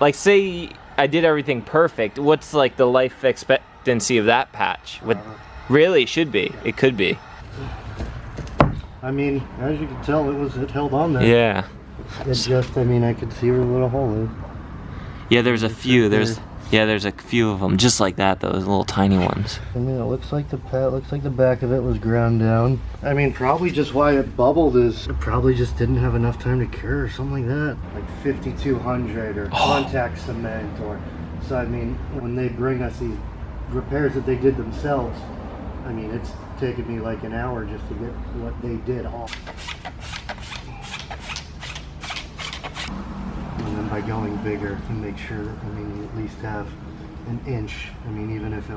like, say I did everything perfect, what's like the life expectancy of that patch? Really, it should be. It could be. I mean, as you can tell, it held on there. Yeah. It just, I mean, I could see where the little hole is. Yeah, there's a few. There's a few of them just like that. Those little tiny ones. I mean, it looks like the back of it was ground down. I mean, probably just why it bubbled is it probably just didn't have enough time to cure or something like that. Like 5200 or contact cement or. So I mean, when they bring us these repairs that they did themselves, I mean, it's taken me like an hour just to get what they did off. And then by going bigger and make sure, I mean, you at least have an inch. I mean, even if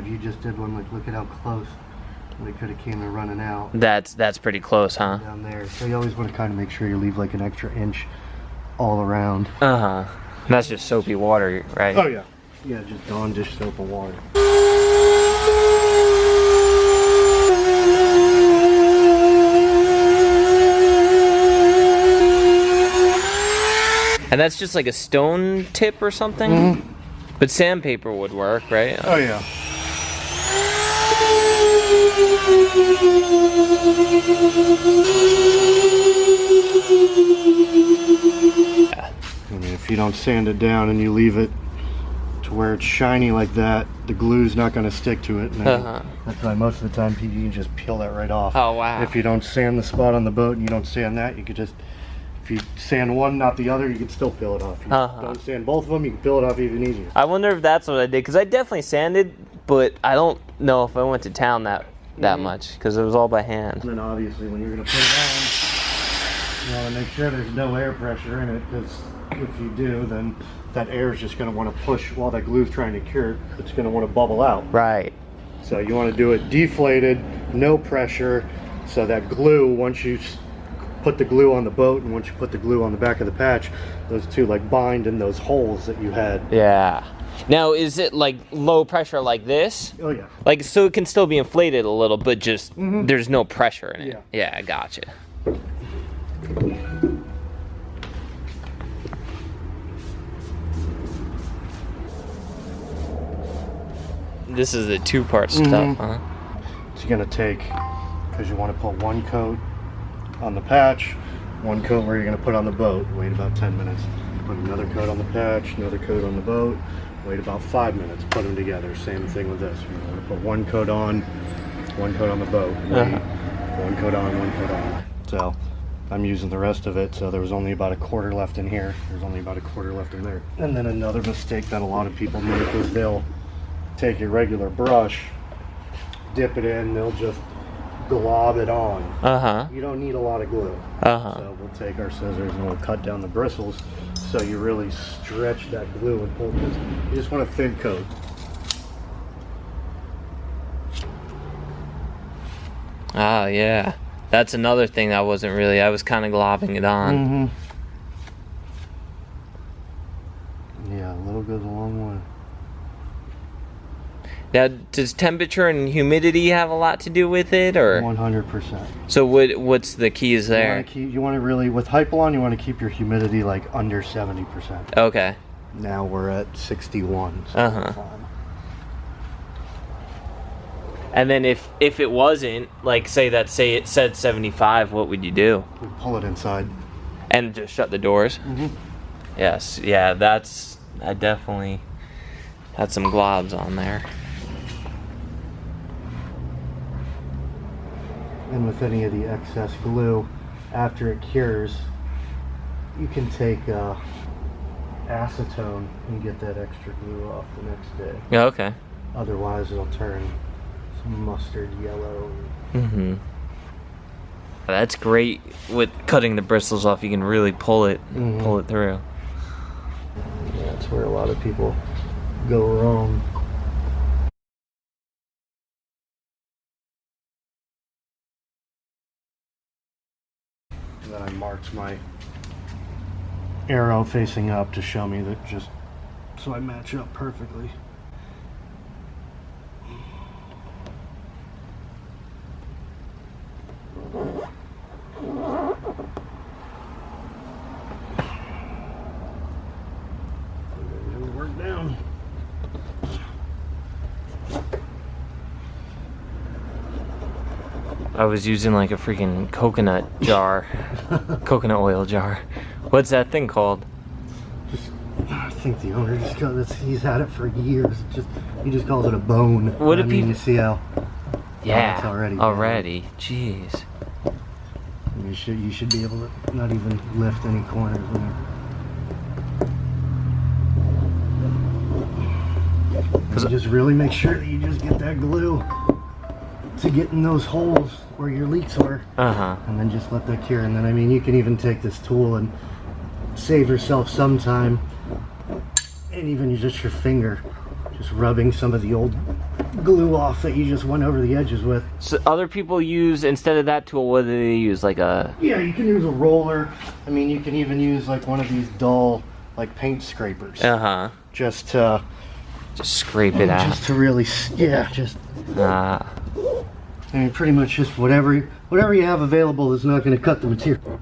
you just did one, like look at how close they could have came and running out. That's pretty close, huh? Down there. So you always want to kind of make sure you leave like an extra inch all around. Uh-huh. That's just soapy water, right? Oh yeah. Yeah, just Dawn dish soap and water. And that's just like a stone tip or something? Mm-hmm. But sandpaper would work, right? Oh yeah. I mean, if you don't sand it down and you leave it to where it's shiny like that, the glue's not going to stick to it. And that's why most of the time you can just peel that right off. Oh wow. If you don't sand the spot on the boat and you don't sand that, you could just, if you sand one, not the other, you can still peel it off. If you don't sand both of them, you can peel it off even easier. I wonder if that's what I did, because I definitely sanded, but I don't know if I went to town that much, because it was all by hand. And then obviously when you're going to put it on, you want to make sure there's no air pressure in it, because if you do, then that air is just going to want to push while that glue's trying to cure. It's going to want to bubble out. Right. So you want to do it deflated, no pressure, so that glue, once you put the glue on the boat and once you put the glue on the back of the patch, those two like bind in those holes that you had. Yeah. Now, is it like low pressure like this? Oh yeah. Like, so it can still be inflated a little, but just there's no pressure in it. Yeah, I gotcha. This is the two-part stuff, huh? It's gonna take, because you want to put one coat on the patch, one coat where you're gonna put on the boat, wait about 10 minutes. Put another coat on the patch, another coat on the boat, wait about 5 minutes, put them together. Same thing with this. You want to put one coat on the boat, wait, one coat on, one coat on. So I'm using the rest of it, so there was only about a quarter left in here. There's only about a quarter left in there. And then another mistake that a lot of people make is they'll take your regular brush, dip it in, they'll just glob it on. You don't need a lot of glue. So we'll take our scissors and we'll cut down the bristles so you really stretch that glue and pull this. You just want a thin coat. Oh yeah, that's another thing I wasn't really, I was kind of globbing it on. Yeah, a little goes a long way. Now, does temperature and humidity have a lot to do with it, or? 100%. So what's the keys there? You want to really, with Hypalon, you want to keep your humidity like under 70%. Okay. Now we're at 61. So And then if it wasn't, like say it said 75, what would you do? We'd pull it inside. And just shut the doors? Yes, yeah, I definitely had some globs on there. And with any of the excess glue, after it cures, you can take acetone and get that extra glue off the next day. Yeah, okay. Otherwise it'll turn some mustard yellow. That's great with cutting the bristles off. You can really pull it through. Yeah, that's where a lot of people go wrong. And then I marked my arrow facing up to show me that, just so I match up perfectly. I was using like a freaking coconut jar, coconut oil jar. What's that thing called? I think the owner just goes, he's had it for years. He just calls it a bone. What if you see how? Yeah, it's already. Jeez. You should be able to not even lift any corners in there. And just really make sure that you just get that glue to get in those holes where your leaks were. And then just let that cure. And then, I mean, you can even take this tool and save yourself some time. And even just your finger, just rubbing some of the old glue off that you just went over the edges with. So other people use, instead of that tool, what do they use? Like a... Yeah, you can use a roller. I mean, you can even use like one of these dull, like paint scrapers. Just to scrape it out. Just to really, yeah, just. I mean, pretty much just whatever you have available is not going to cut the material.